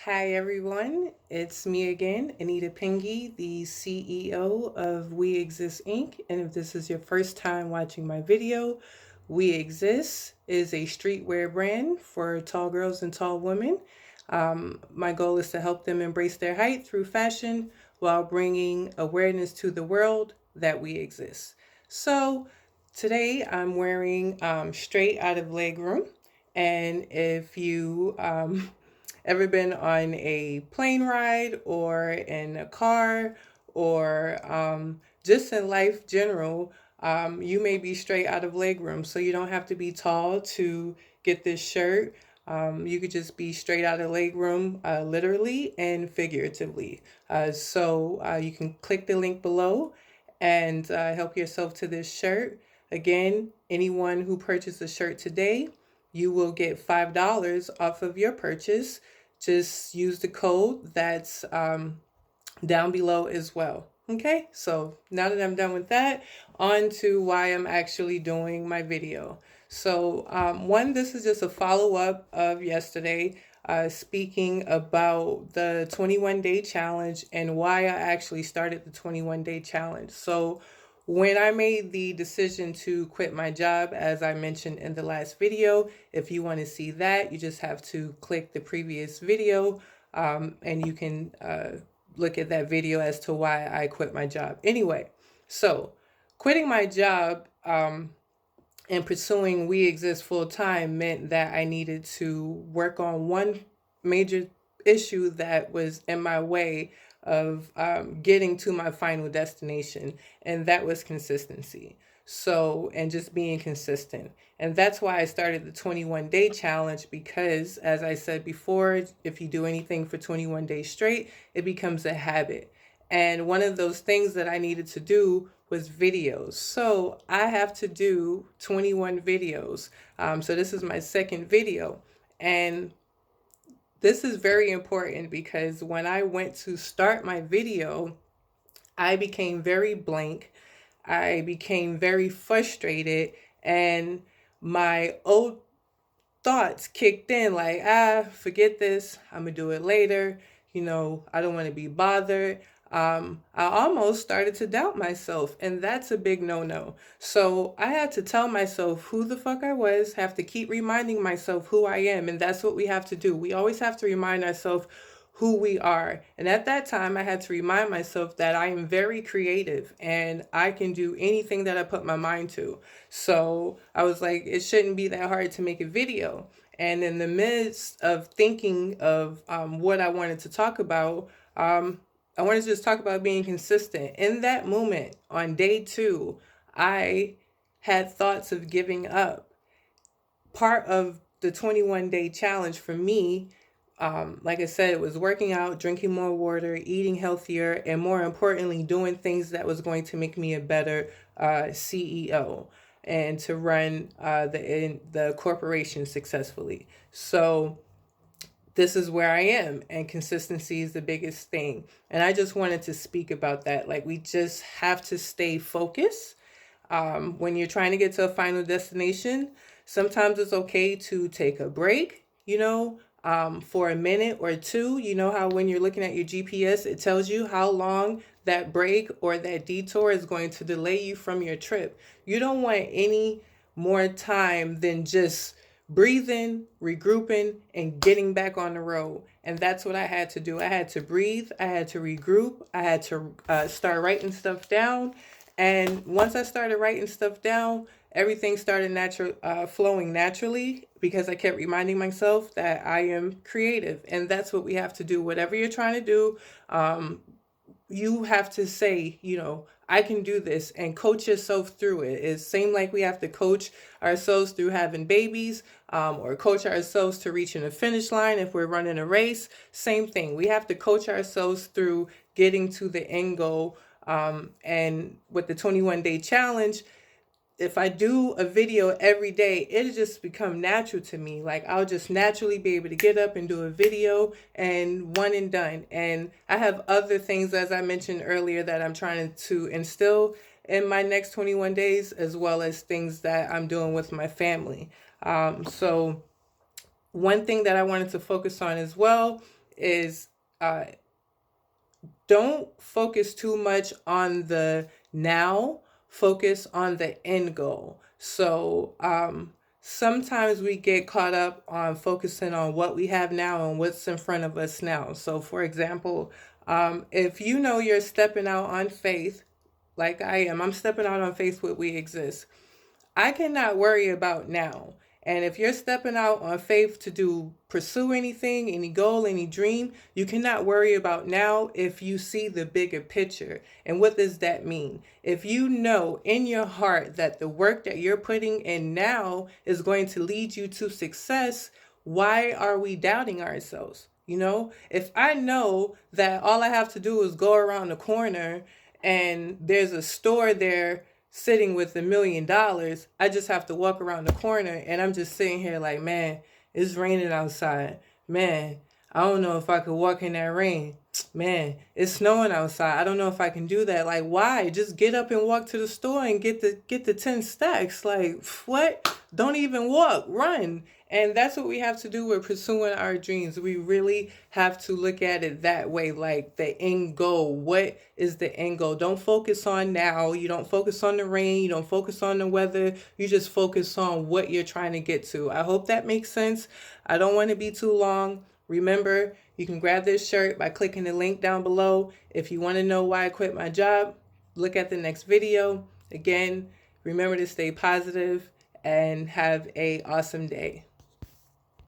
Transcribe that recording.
Hi everyone, it's me again, Anita Pingy, the CEO of We Exist Inc. And if this is your first time watching my video, We Exist is a streetwear brand for tall girls and tall women. My goal is to help them embrace their height through fashion while bringing awareness to the world that we exist. So today I'm wearing Straight Out of Leg Room. And if you ever been on a plane ride or in a car or just in life general, you may be straight out of leg room. So you don't have to be tall to get this shirt. You could just be straight out of leg room, literally and figuratively. So you can click the link below and help yourself to this shirt. Again, anyone who purchased a shirt today, you will get $5 off of your purchase. Just use the code that's down below as well. Okay, so now that I'm done with that, on to why I'm actually doing my video. So, one, this is just a follow up of yesterday, speaking about the 21-day challenge and why I actually started the 21-day challenge. So, when I made the decision to quit my job, as I mentioned in the last video, if you want to see that, you just have to click the previous video and you can look at that video as to why I quit my job. Anyway, so quitting my job and pursuing We Exist full time meant that I needed to work on one major issue that was in my way of getting to my final destination, and that was consistency. So, and just being consistent. And that's why I started the 21-day challenge because, as I said before, if you do anything for 21 days straight, it becomes a habit. And one of those things that I needed to do was videos. So I have to do 21 videos. So this is my second video. And this is very important because when I went to start my video, I became very blank. I became very frustrated, and my old thoughts kicked in like, forget this. I'm going to do it later. I don't want to be bothered. I almost started to doubt myself, and that's a big no no. So I had to tell myself who the fuck I was, have to keep reminding myself who I am, and that's what we have to do. We always have to remind ourselves who we are. And at that time, I had to remind myself that I am very creative and I can do anything that I put my mind to. So I was like, it shouldn't be that hard to make a video. And in the midst of thinking of what I wanted to talk about, I wanted to just talk about being consistent. In that moment, on day 2, I had thoughts of giving up. Part of the 21-day challenge for me, like I said, it was working out, drinking more water, eating healthier, and more importantly, doing things that was going to make me a better CEO and to run the corporation successfully. So this is where I am, and consistency is the biggest thing. And I just wanted to speak about that. Like, we just have to stay focused. When you're trying to get to a final destination, sometimes it's okay to take a break, for a minute or two. You know how when you're looking at your GPS, it tells you how long that break or that detour is going to delay you from your trip. You don't want any more time than just breathing, regrouping, and getting back on the road. And that's what I had to do. I had to breathe, I had to regroup, I had to start writing stuff down. And once I started writing stuff down, everything started flowing naturally because I kept reminding myself that I am creative. And that's what we have to do. Whatever you're trying to do, you have to say, I can do this, and coach yourself through it. It seems like we have to coach ourselves through having babies, or coach ourselves to reaching a finish line if we're running a race. Same thing. We have to coach ourselves through getting to the end goal. And with the 21-day challenge, if I do a video every day, it'll just become natural to me. Like, I'll just naturally be able to get up and do a video, and one and done. And I have other things, as I mentioned earlier, that I'm trying to instill in my next 21 days, as well as things that I'm doing with my family. So one thing that I wanted to focus on as well is uh, don't focus too much on the now, focus on the end goal. So sometimes we get caught up on focusing on what we have now and what's in front of us now. So, for example, if you know you're stepping out on faith, like I am, I'm stepping out on faith with We Exist. I cannot worry about now. And if you're stepping out on faith to pursue anything, any goal, any dream, you cannot worry about now if you see the bigger picture. And what does that mean? If you know in your heart that the work that you're putting in now is going to lead you to success, why are we doubting ourselves? You know, if I know that all I have to do is go around the corner and there's a store there sitting with $1 million, I just have to walk around the corner and I'm just sitting here like, man, it's raining outside. Man, I don't know if I could walk in that rain. Man, it's snowing outside. I don't know if I can do that. Like, why? Just get up and walk to the store and get the 10 stacks. Like, what? Don't even walk, run. And that's what we have to do with pursuing our dreams. We really have to look at it that way, like the end goal. What is the end goal? Don't focus on now. You don't focus on the rain. You don't focus on the weather. You just focus on what you're trying to get to. I hope that makes sense. I don't want to be too long. Remember, you can grab this shirt by clicking the link down below. If you want to know why I quit my job, look at the next video. Again, remember to stay positive and have an awesome day.